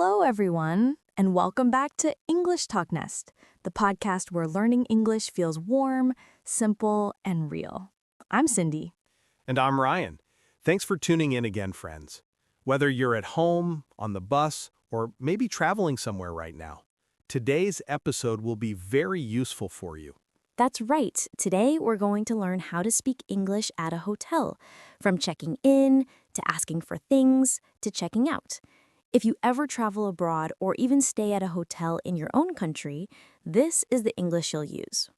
Hello, everyone, and welcome back to English TalkNest, the podcast where learning English feels warm, simple, and real. I'm Cindy. And I'm Ryan. Thanks for tuning in again, friends. Whether you're at home, on the bus, or maybe traveling somewhere right now, today's episode will be very useful for you. That's right. Today, we're going to learn how to speak English at a hotel, from checking in, to asking for things, to checking out. If you ever travel abroad or even stay at a hotel in your own country, this is the English you'll use.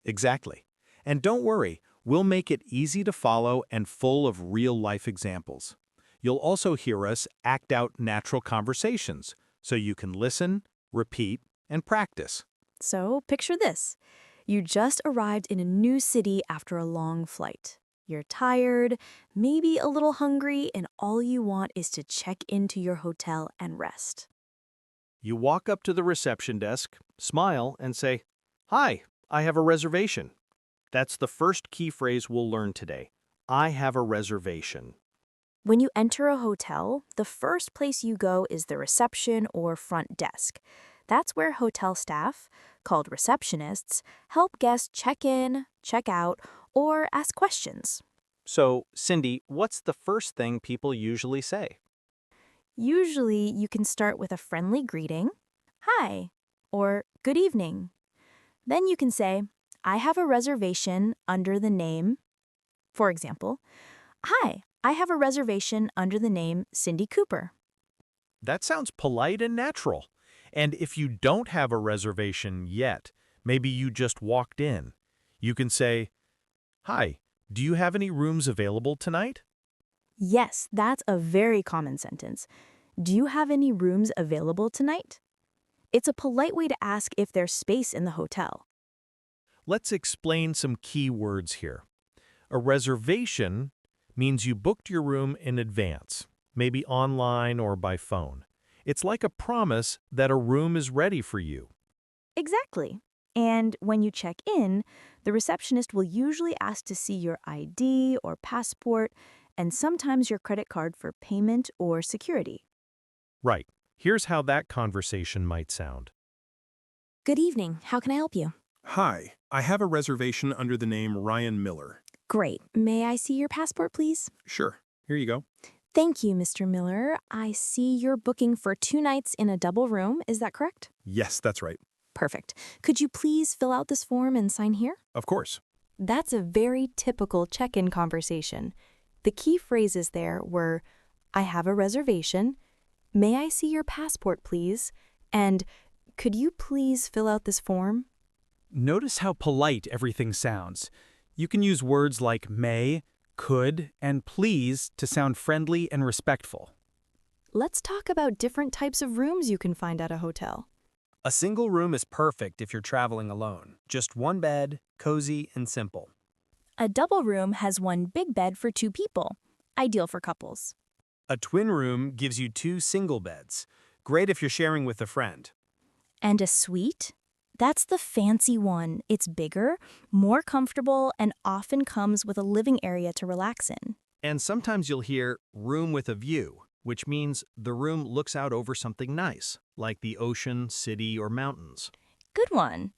Exactly. And don't worry, we'll make it easy to follow and full of real-life examples. You'll also hear us act out natural conversations, so you can listen, repeat, and practice. So, picture this. You just arrived in a new city after a long flight. You're tired, maybe a little hungry, and all you want is to check into your hotel and rest. You walk up to the reception desk, smile, and say, "Hi, I have a reservation." That's the first key phrase we'll learn today. I have a reservation. When you enter a hotel, the first place you go is the reception or front desk. That's where hotel staff, called receptionists, help guests check in, check out, or ask questions. So, Cindy, what's the first thing people usually say? Usually, you can start with a friendly greeting, "Hi," or "Good evening." Then you can say, "I have a reservation under the name." For example, "Hi, I have a reservation under the name Cindy Cooper." That sounds polite and natural. And if you don't have a reservation yet, maybe you just walked in, you can say, "Hi, do you have any rooms available tonight?" Yes, that's a very common sentence. Do you have any rooms available tonight? It's a polite way to ask if there's space in the hotel. Let's explain some key words here. A reservation means you booked your room in advance, maybe online or by phone. It's like a promise that a room is ready for you. Exactly. And when you check in, the receptionist will usually ask to see your ID or passport, and sometimes your credit card for payment or security. Right. Here's how that conversation might sound. Good evening. How can I help you? Hi, I have a reservation under the name Ryan Miller. Great. May I see your passport, please? Sure, here you go. Thank you, Mr. Miller. I see you're booking for 2 nights in a double room. Is that correct? Yes, that's right. Perfect. Could you please fill out this form and sign here? Of course. That's a very typical check-in conversation. The key phrases there were, "I have a reservation," "May I see your passport, please?" and "Could you please fill out this form?" Notice how polite everything sounds. You can use words like may, could, and please to sound friendly and respectful. Let's talk about different types of rooms you can find at a hotel. A single room is perfect if you're traveling alone. Just one bed, cozy and simple. A double room has one big bed for 2 people, ideal for couples. A twin room gives you 2 single beds. Great if you're sharing with a friend. And a suite? That's the fancy one. It's bigger, more comfortable, and often comes with a living area to relax in. And sometimes you'll hear room with a view, which means the room looks out over something nice, like the ocean, city, or mountains. Good one.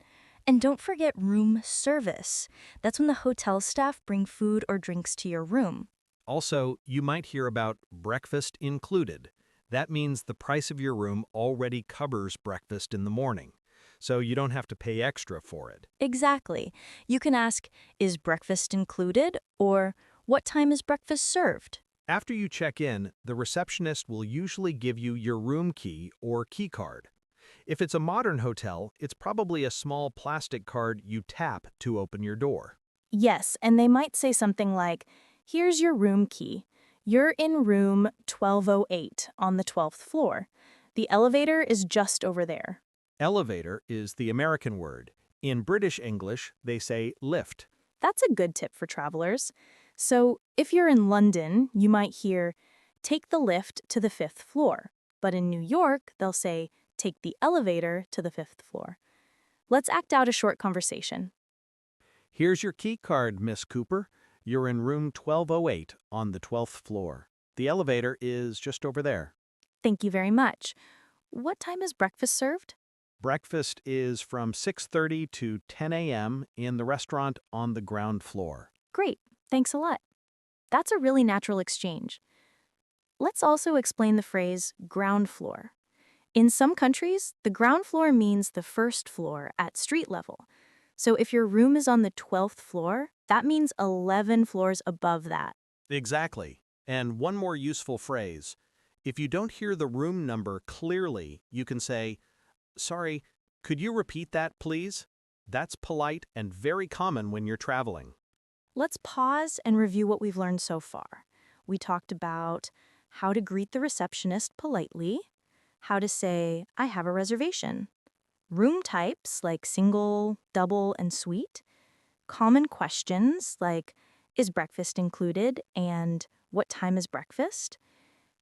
And don't forget room service. That's when the hotel staff bring food or drinks to your room. Also, you might hear about breakfast included. That means the price of your room already covers breakfast in the morning, so you don't have to pay extra for it. Exactly. You can ask, "Is breakfast included?" or "What time is breakfast served?" After you check in, the receptionist will usually give you your room key or key card. If it's a modern hotel, it's probably a small plastic card you tap to open your door. Yes, and they might say something like, "Here's your room key. You're in room 1208 on the 12th floor. The elevator is just over there." Elevator is the American word. In British English, they say lift. That's a good tip for travelers. So if you're in London, you might hear, "Take the lift to the 5th floor." But in New York, they'll say, "Take the elevator to the 5th floor." Let's act out a short conversation. Here's your key card, Miss Cooper. You're in room 1208 on the 12th floor. The elevator is just over there. Thank you very much. What time is breakfast served? Breakfast is from 6:30 to 10 a.m. in the restaurant on the ground floor. Great, thanks a lot. That's a really natural exchange. Let's also explain the phrase ground floor. In some countries, the ground floor means the first floor at street level. So if your room is on the 12th floor, that means 11 floors above that. Exactly. And one more useful phrase. If you don't hear the room number clearly, you can say, "Sorry, could you repeat that, please?" That's polite and very common when you're traveling. Let's pause and review what we've learned so far. We talked about how to greet the receptionist politely, how to say, "I have a reservation," room types like single, double, and suite, common questions like, "Is breakfast included?" and "What time is breakfast?"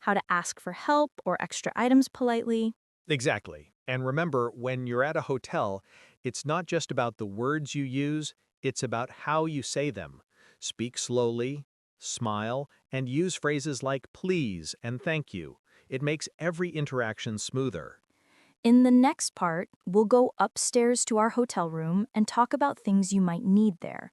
how to ask for help or extra items politely. Exactly. And remember, when you're at a hotel, it's not just about the words you use, it's about how you say them. Speak slowly, smile, and use phrases like please and thank you. It makes every interaction smoother. In the next part, we'll go upstairs to our hotel room and talk about things you might need there.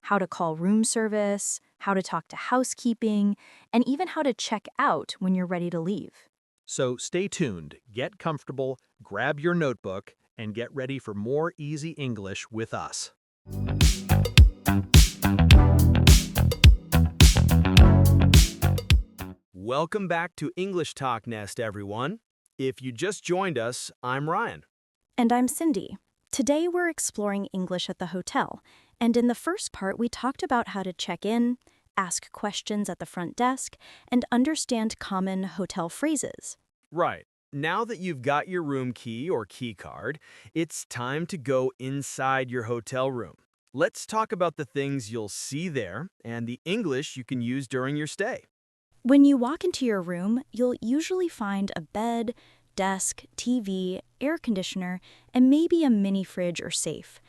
How to call room service, how to talk to housekeeping, and even how to check out when you're ready to leave. So stay tuned, get comfortable, grab your notebook, and get ready for more easy English with us. Welcome back to English TalkNest, everyone. If you just joined us, I'm Ryan. And I'm Cindy. Today we're exploring English at the hotel, and in the first part we talked about how to check in, ask questions at the front desk, and understand common hotel phrases. Right. Now that you've got your room key or key card, it's time to go inside your hotel room. Let's talk about the things you'll see there and the English you can use during your stay. When you walk into your room, you'll usually find a bed, desk, TV, air conditioner, and maybe a mini fridge or safe.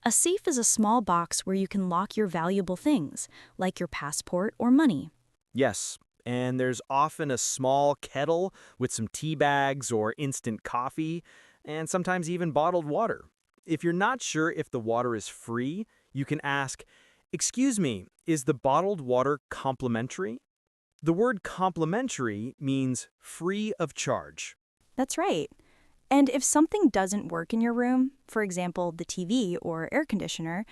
A safe is a small box where you can lock your valuable things, like your passport or money. Yes, and there's often a small kettle with some tea bags or instant coffee, and sometimes even bottled water. If you're not sure if the water is free, you can ask, "Excuse me, is the bottled water complimentary?" The word complimentary means free of charge. That's right. And if something doesn't work in your room, for example, the TV or air conditioner,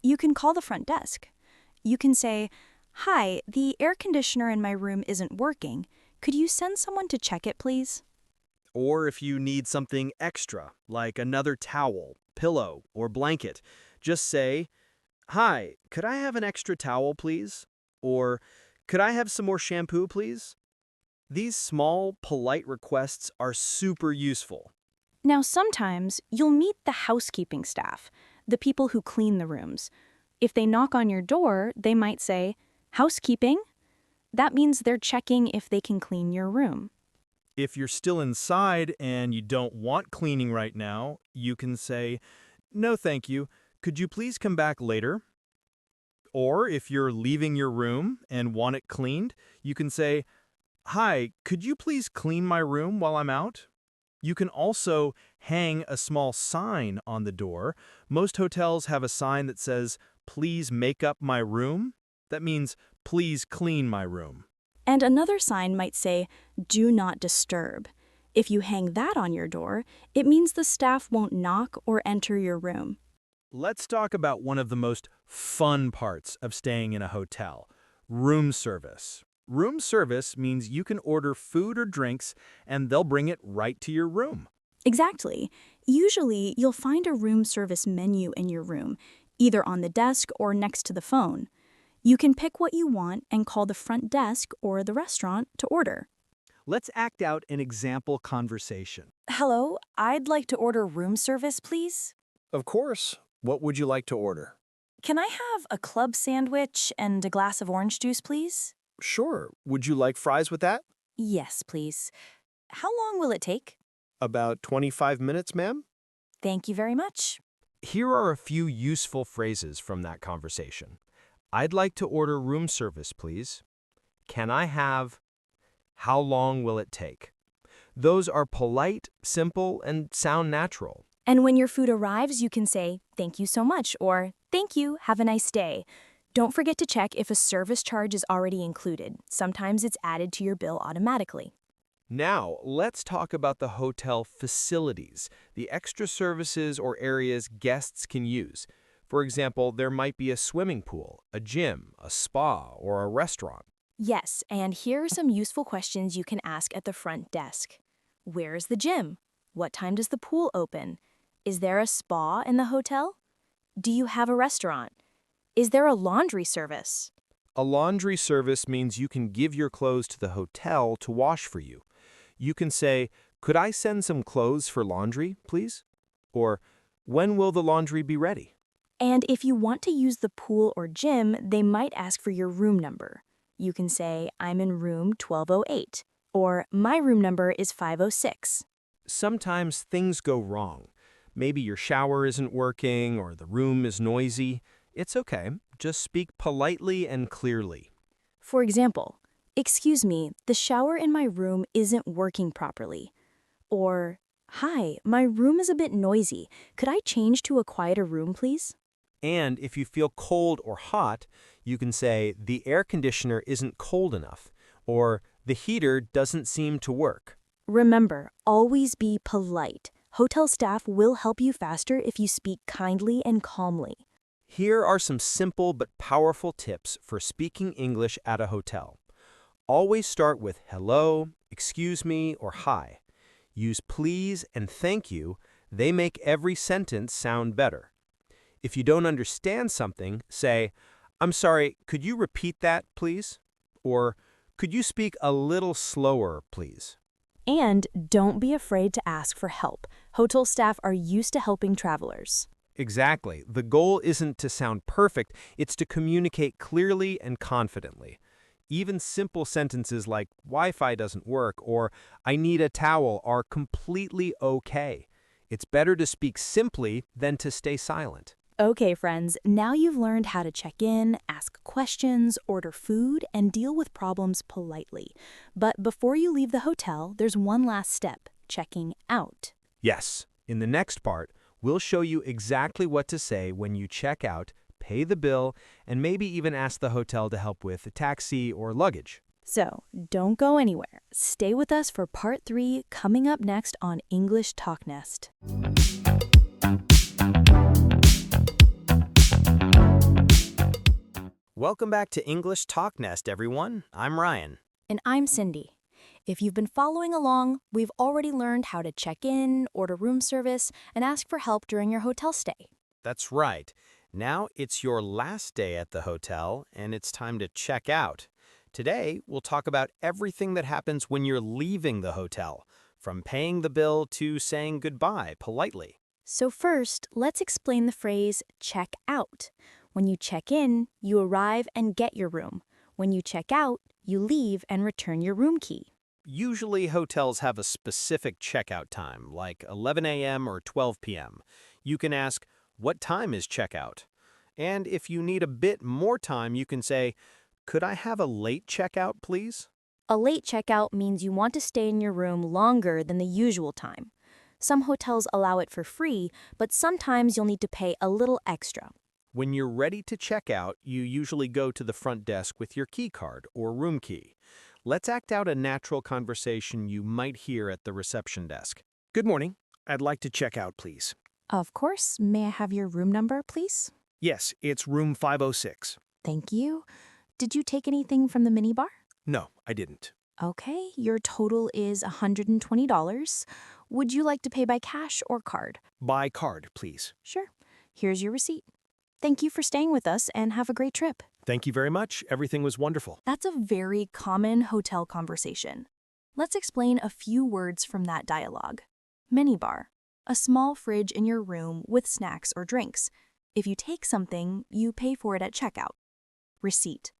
you can call the front desk. You can say, "Hi, the air conditioner in my room isn't working. Could you send someone to check it, please?" Or if you need something extra, like another towel, pillow, or blanket, just say, "Hi, could I have an extra towel, please?" Or, "Could I have some more shampoo, please?" These small, polite requests are super useful. Now, sometimes you'll meet the housekeeping staff, the people who clean the rooms. If they knock on your door, they might say, "Housekeeping?" That means they're checking if they can clean your room. If you're still inside and you don't want cleaning right now, you can say, "No, thank you. Could you please come back later?" Or if you're leaving your room and want it cleaned, you can say, "Hi, could you please clean my room while I'm out?" You can also hang a small sign on the door. Most hotels have a sign that says, "Please make up my room." That means, "Please clean my room." And another sign might say, "Do not disturb." If you hang that on your door, it means the staff won't knock or enter your room. Let's talk about one of the most fun parts of staying in a hotel, room service. Room service means you can order food or drinks and they'll bring it right to your room. Exactly. Usually, you'll find a room service menu in your room, either on the desk or next to the phone. You can pick what you want and call the front desk or the restaurant to order. Let's act out an example conversation. "Hello, I'd like to order room service, please." Of course. What would you like to order? "Can I have a club sandwich and a glass of orange juice, please?" Sure. Would you like fries with that? "Yes, please." "How long will it take?" About 25 minutes, ma'am? "Thank you very much." Here are a few useful phrases from that conversation. I'd like to order room service, please. Can I have? How long will it take? Those are polite, simple, and sound natural. And when your food arrives, you can say, "Thank you so much," or "Thank you, have a nice day." Don't forget to check if a service charge is already included. Sometimes it's added to your bill automatically. Now, let's talk about the hotel facilities, the extra services or areas guests can use. For example, there might be a swimming pool, a gym, a spa, or a restaurant. Yes, and here are some useful questions you can ask at the front desk. Where is the gym? What time does the pool open? Is there a spa in the hotel? Do you have a restaurant? Is there a laundry service? A laundry service means you can give your clothes to the hotel to wash for you. You can say, "Could I send some clothes for laundry, please?" Or, "When will the laundry be ready?" And if you want to use the pool or gym, they might ask for your room number. You can say, "I'm in room 1208," or "My room number is 506." Sometimes things go wrong. Maybe your shower isn't working or the room is noisy. It's okay. Just speak politely and clearly. For example, "Excuse me, the shower in my room isn't working properly." Or, "Hi, my room is a bit noisy. Could I change to a quieter room, please?" And if you feel cold or hot, you can say, "The air conditioner isn't cold enough," or "The heater doesn't seem to work." Remember, always be polite. Hotel staff will help you faster if you speak kindly and calmly. Here are some simple but powerful tips for speaking English at a hotel. Always start with hello, excuse me, or hi. Use please and thank you. They make every sentence sound better. If you don't understand something, say, "I'm sorry, could you repeat that, please?" Or, "Could you speak a little slower, please?" And don't be afraid to ask for help. Hotel staff are used to helping travelers. Exactly. The goal isn't to sound perfect, it's to communicate clearly and confidently. Even simple sentences like "Wi-Fi doesn't work" or "I need a towel" are completely okay. It's better to speak simply than to stay silent. Okay, friends, now you've learned how to check in, ask questions, order food, and deal with problems politely. But before you leave the hotel, there's one last step, checking out. Yes, in the next part, we'll show you exactly what to say when you check out, pay the bill, and maybe even ask the hotel to help with a taxi or luggage. So, don't go anywhere. Stay with us for part 3 coming up next on English TalkNest. Welcome back to English TalkNest, everyone. I'm Ryan. And I'm Cindy. If you've been following along, we've already learned how to check in, order room service, and ask for help during your hotel stay. That's right. Now it's your last day at the hotel, and it's time to check out. Today, we'll talk about everything that happens when you're leaving the hotel, from paying the bill to saying goodbye politely. So first, let's explain the phrase check out. When you check in, you arrive and get your room. When you check out, you leave and return your room key. Usually, hotels have a specific checkout time, like 11 a.m. or 12 p.m. You can ask, "What time is checkout?" And if you need a bit more time, you can say, "Could I have a late checkout, please?" A late checkout means you want to stay in your room longer than the usual time. Some hotels allow it for free, but sometimes you'll need to pay a little extra. When you're ready to check out, you usually go to the front desk with your key card or room key. Let's act out a natural conversation you might hear at the reception desk. "Good morning. I'd like to check out, please." Of course, may I have your room number, please? "Yes, it's room 506. Thank you. Did you take anything from the minibar? "No, I didn't." Okay, your total is $120. Would you like to pay by cash or card? "By card, please." Sure. Here's your receipt. Thank you for staying with us and have a great trip. "Thank you very much. Everything was wonderful." That's a very common hotel conversation. Let's explain a few words from that dialogue. Minibar, a small fridge in your room with snacks or drinks. If you take something, you pay for it at checkout. Receipt,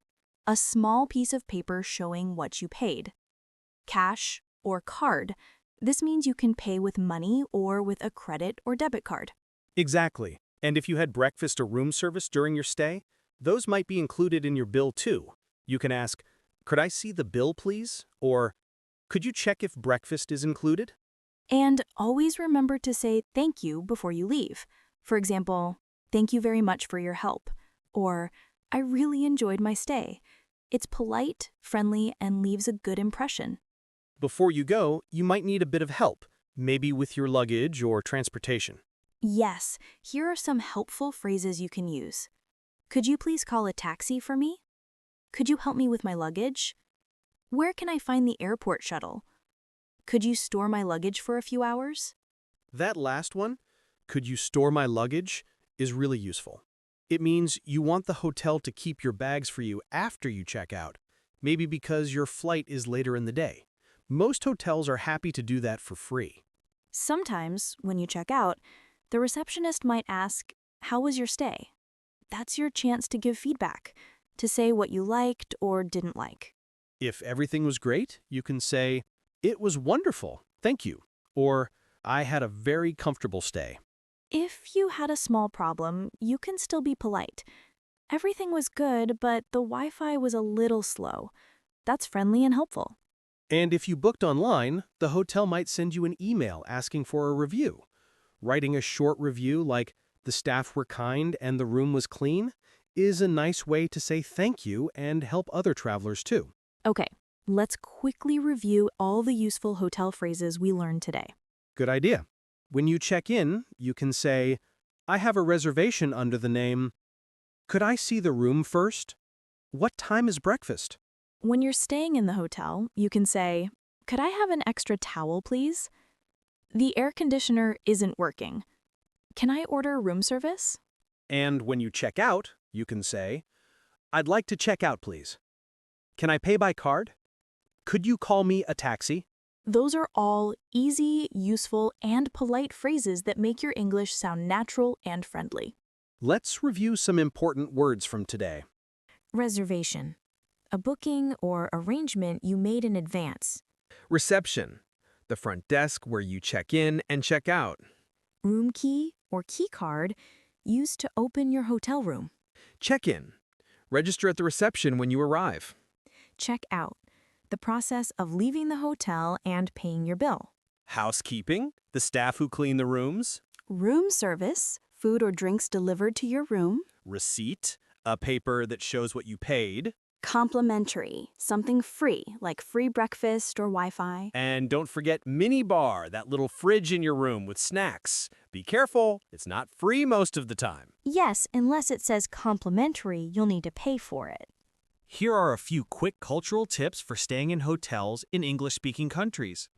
a small piece of paper showing what you paid. Cash or card, this means you can pay with money or with a credit or debit card. Exactly. And if you had breakfast or room service during your stay, those might be included in your bill too. You can ask, "Could I see the bill, please?" Or, Could you check if breakfast is included? And always remember to say thank you before you leave. For example, thank you very much for your help, or I really enjoyed my stay. It's polite, friendly, and leaves a good impression. Before you go, you might need a bit of help, maybe with your luggage or transportation. Yes, here are some helpful phrases you can use. Could you please call a taxi for me? Could you help me with my luggage? Where can I find the airport shuttle? Could you store my luggage for a few hours? That last one, could you store my luggage, is really useful. It means you want the hotel to keep your bags for you after you check out, maybe because your flight is later in the day. Most hotels are happy to do that for free. Sometimes, when you check out, the receptionist might ask, "How was your stay?" That's your chance to give feedback, to say what you liked or didn't like. If everything was great, you can say, "It was wonderful, thank you," or "I had a very comfortable stay." If you had a small problem, you can still be polite. Everything was good, but the Wi-Fi was a little slow. That's friendly and helpful. And if you booked online, the hotel might send you an email asking for a review. Writing a short review like, "The staff were kind and the room was clean," is a nice way to say thank you and help other travelers too. Okay, let's quickly review all the useful hotel phrases we learned today. Good idea. When you check in, you can say, "I have a reservation under the name. Could I see the room first? What time is breakfast?" When you're staying in the hotel, you can say, "Could I have an extra towel, please? The air conditioner isn't working. Can I order room service?" And when you check out, you can say, "I'd like to check out, please. Can I pay by card? Could you call me a taxi?" Those are all easy, useful, and polite phrases that make your English sound natural and friendly. Let's review some important words from today. Reservation. A booking or arrangement you made in advance. Reception, the front desk where you check in and check out. Room key or key card used to open your hotel room. Check-in, register at the reception when you arrive. Check out. The process of leaving the hotel and paying your bill. Housekeeping, the staff who clean the rooms. Room service. Food or drinks delivered to your room. Receipt, a paper that shows what you paid. Complimentary. Something free, like free breakfast or Wi-Fi. And don't forget mini bar, that little fridge in your room with snacks. Be careful, it's not free most of the time. Yes, unless it says complimentary, you'll need to pay for it. Here are a few quick cultural tips for staying in hotels in English-speaking countries.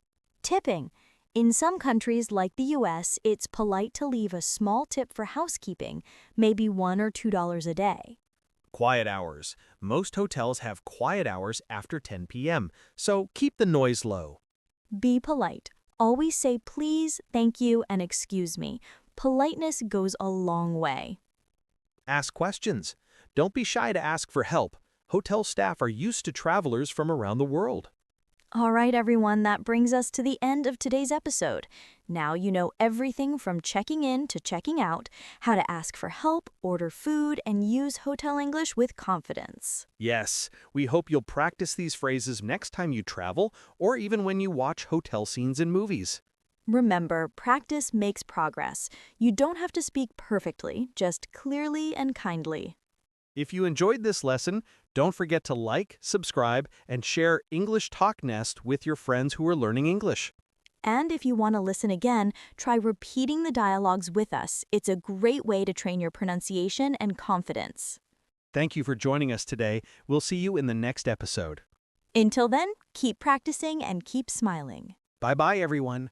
Tipping. In some countries like the US, it's polite to leave a small tip for housekeeping, maybe $1 or $2 a day. Quiet hours. Most hotels have quiet hours after 10 p.m., so keep the noise low. Be polite. Always say please, thank you, and excuse me. Politeness goes a long way. Ask questions. Don't be shy to ask for help. Hotel staff are used to travelers from around the world. All right, everyone, that brings us to the end of today's episode. Now you know everything from checking in to checking out, how to ask for help, order food, and use hotel English with confidence. Yes, we hope you'll practice these phrases next time you travel or even when you watch hotel scenes in movies. Remember, practice makes progress. You don't have to speak perfectly, just clearly and kindly. If you enjoyed this lesson, don't forget to like, subscribe, and share English TalkNest with your friends who are learning English. And if you want to listen again, try repeating the dialogues with us. It's a great way to train your pronunciation and confidence. Thank you for joining us today. We'll see you in the next episode. Until then, keep practicing and keep smiling. Bye-bye, everyone.